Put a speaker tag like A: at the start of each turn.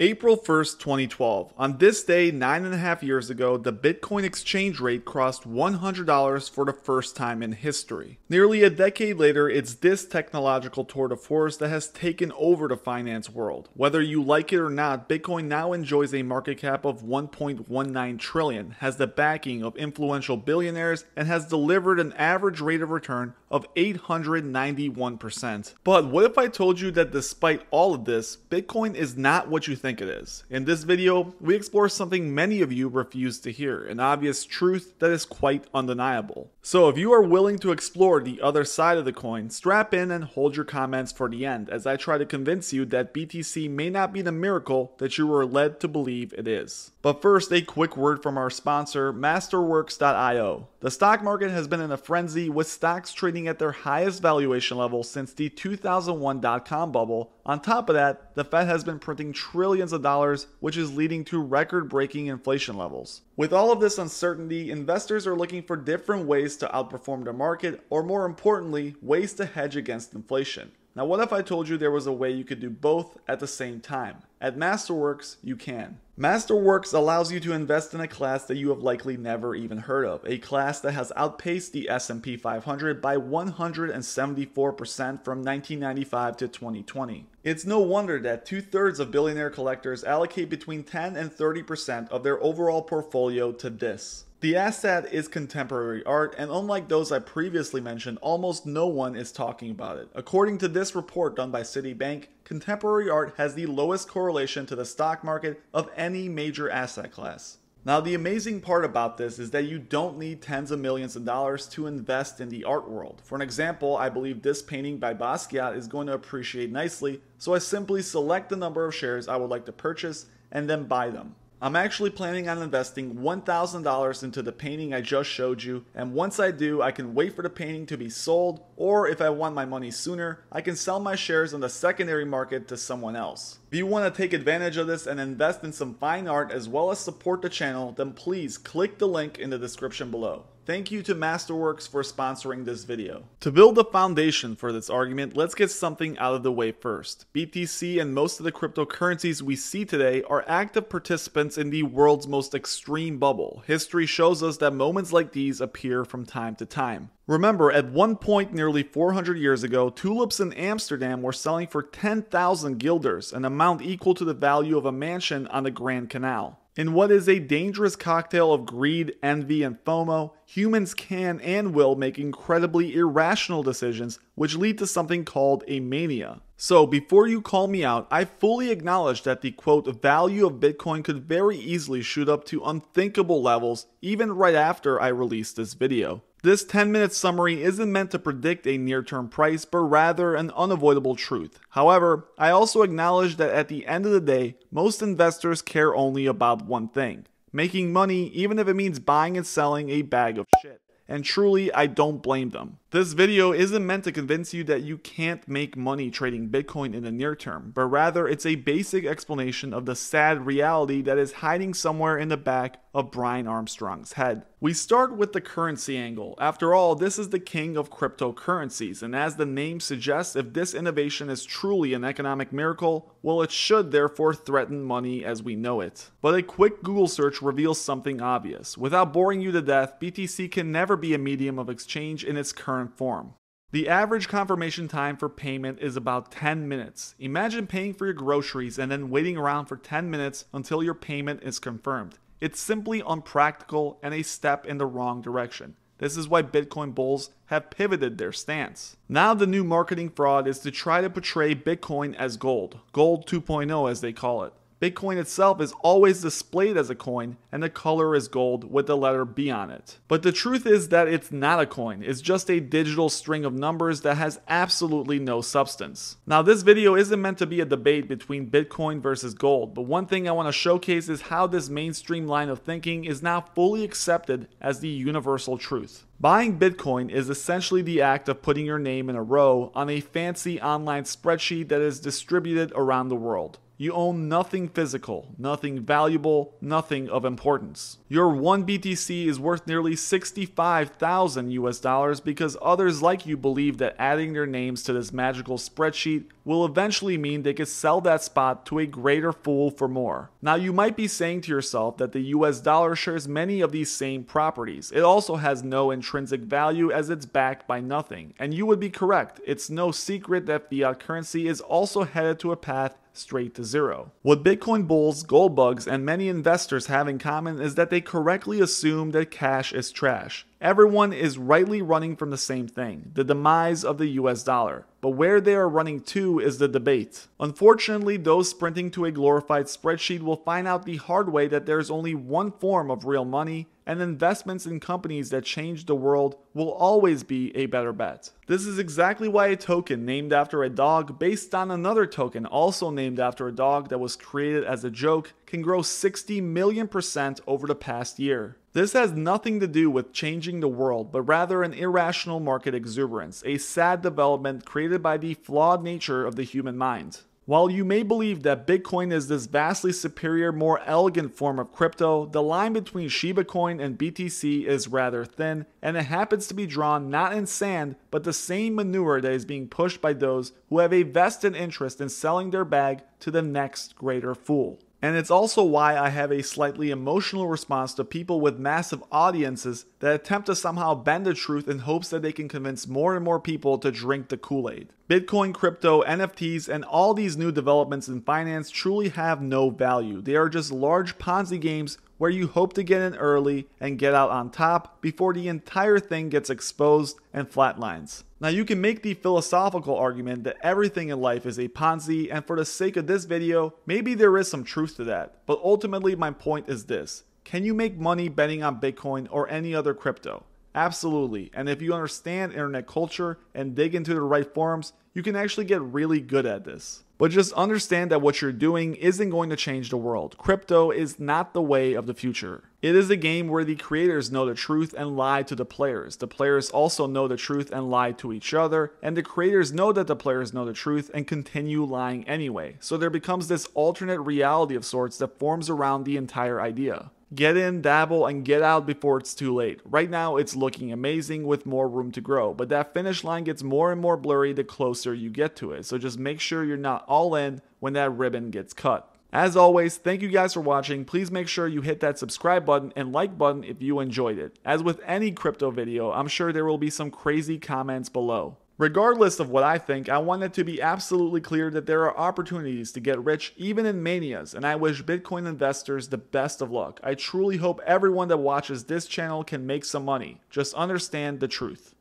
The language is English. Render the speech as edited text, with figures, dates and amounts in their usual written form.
A: April 1st, 2012. On this day, 9.5 years ago, the Bitcoin exchange rate crossed $100 for the first time in history. Nearly a decade later, it's this technological tour de force that has taken over the finance world. Whether you like it or not, Bitcoin now enjoys a market cap of $1.19 trillion, has the backing of influential billionaires, and has delivered an average rate of return of 891%. But what if I told you that despite all of this, Bitcoin is not what you think it is? In this video, we explore something many of you refuse to hear, an obvious truth that is quite undeniable. So if you are willing to explore the other side of the coin, strap in and hold your comments for the end as I try to convince you that BTC may not be the miracle that you were led to believe it is. But first, a quick word from our sponsor, Masterworks.io. The stock market has been in a frenzy with stocks trading at their highest valuation level since the 2001 dot-com bubble. On top of that, the Fed has been printing trillions of dollars, which is leading to record-breaking inflation levels. With all of this uncertainty, investors are looking for different ways to outperform the market, or more importantly, ways to hedge against inflation. Now, what if I told you there was a way you could do both at the same time? At Masterworks, you can. Masterworks allows you to invest in a class that you have likely never even heard of, a class that has outpaced the S&P 500 by 174% from 1995 to 2020. It's no wonder that 2/3 of billionaire collectors allocate between 10 and 30% of their overall portfolio to this. The asset is contemporary art, and unlike those I previously mentioned, almost no one is talking about it. According to this report done by Citibank, contemporary art has the lowest correlation to the stock market of any major asset class. Now, the amazing part about this is that you don't need tens of millions of dollars to invest in the art world. For an example, I believe this painting by Basquiat is going to appreciate nicely, so I simply select the number of shares I would like to purchase and then buy them. I'm actually planning on investing $1,000 into the painting I just showed you, and once I do, I can wait for the painting to be sold, or if I want my money sooner, I can sell my shares on the secondary market to someone else. If you want to take advantage of this and invest in some fine art as well as support the channel, then please click the link in the description below. Thank you to Masterworks for sponsoring this video. To build the foundation for this argument, let's get something out of the way first. BTC and most of the cryptocurrencies we see today are active participants in the world's most extreme bubble. History shows us that moments like these appear from time to time. Remember, at one point nearly 400 years ago, tulips in Amsterdam were selling for 10,000 guilders, an amount equal to the value of a mansion on the Grand Canal. In what is a dangerous cocktail of greed, envy, and FOMO, humans can and will make incredibly irrational decisions which lead to something called a mania. So before you call me out, I fully acknowledge that the quote value of Bitcoin could very easily shoot up to unthinkable levels even right after I release this video. This 10-minute summary isn't meant to predict a near-term price, but rather an unavoidable truth. However, I also acknowledge that at the end of the day, most investors care only about one thing: making money, even if it means buying and selling a bag of shit. And truly, I don't blame them. This video isn't meant to convince you that you can't make money trading Bitcoin in the near term, but rather it's a basic explanation of the sad reality that is hiding somewhere in the back of Brian Armstrong's head. We start with the currency angle. After all, this is the king of cryptocurrencies, and as the name suggests, if this innovation is truly an economic miracle, well, it should therefore threaten money as we know it. But a quick Google search reveals something obvious. Without boring you to death, BTC can never be a medium of exchange in its current form. The average confirmation time for payment is about 10 minutes. Imagine paying for your groceries and then waiting around for 10 minutes until your payment is confirmed. It's simply unpractical and a step in the wrong direction. This is why Bitcoin bulls have pivoted their stance. Now the new marketing fraud is to try to portray Bitcoin as gold. Gold 2.0 as they call it. Bitcoin itself is always displayed as a coin, and the color is gold with the letter B on it. But the truth is that it's not a coin, it's just a digital string of numbers that has absolutely no substance. Now, this video isn't meant to be a debate between Bitcoin versus gold, but one thing I want to showcase is how this mainstream line of thinking is now fully accepted as the universal truth. Buying Bitcoin is essentially the act of putting your name in a row on a fancy online spreadsheet that is distributed around the world. You own nothing physical, nothing valuable, nothing of importance. Your 1 BTC is worth nearly 65,000 US dollars because others like you believe that adding their names to this magical spreadsheet will eventually mean they could sell that spot to a greater fool for more. Now you might be saying to yourself that the US dollar shares many of these same properties. It also has no intrinsic value as it's backed by nothing. And you would be correct. It's no secret that fiat currency is also headed to a path straight to zero. What Bitcoin bulls, gold bugs, and many investors have in common is that they correctly assume that cash is trash. Everyone is rightly running from the same thing, the demise of the US dollar. But where they are running to is the debate. Unfortunately, those sprinting to a glorified spreadsheet will find out the hard way that there's only one form of real money, and investments in companies that change the world will always be a better bet. This is exactly why a token named after a dog based on another token also named after a dog that was created as a joke can grow 60 million% over the past year. This has nothing to do with changing the world, but rather an irrational market exuberance, a sad development created by the flawed nature of the human mind. While you may believe that Bitcoin is this vastly superior, more elegant form of crypto, the line between Shiba Coin and BTC is rather thin, and it happens to be drawn not in sand, but the same manure that is being pushed by those who have a vested interest in selling their bag to the next greater fool. And it's also why I have a slightly emotional response to people with massive audiences that attempt to somehow bend the truth in hopes that they can convince more and more people to drink the Kool-Aid. Bitcoin, crypto, NFTs, and all these new developments in finance truly have no value. They are just large Ponzi games where you hope to get in early and get out on top before the entire thing gets exposed and flatlines. Now you can make the philosophical argument that everything in life is a Ponzi, and for the sake of this video, maybe there is some truth to that. But ultimately my point is this: can you make money betting on Bitcoin or any other crypto? Absolutely, and if you understand internet culture and dig into the right forums, you can actually get really good at this. But just understand that what you're doing isn't going to change the world. Crypto is not the way of the future. It is a game where the creators know the truth and lie to the players. The players also know the truth and lie to each other, and the creators know that the players know the truth and continue lying anyway. So there becomes this alternate reality of sorts that forms around the entire idea. Get in, dabble, and get out before it's too late. Right now, it's looking amazing with more room to grow, but that finish line gets more and more blurry the closer you get to it. So just make sure you're not all in when that ribbon gets cut. As always, thank you guys for watching. Please make sure you hit that subscribe button and like button if you enjoyed it. As with any crypto video, I'm sure there will be some crazy comments below. Regardless of what I think, I want it to be absolutely clear that there are opportunities to get rich even in manias, and I wish Bitcoin investors the best of luck. I truly hope everyone that watches this channel can make some money. Just understand the truth.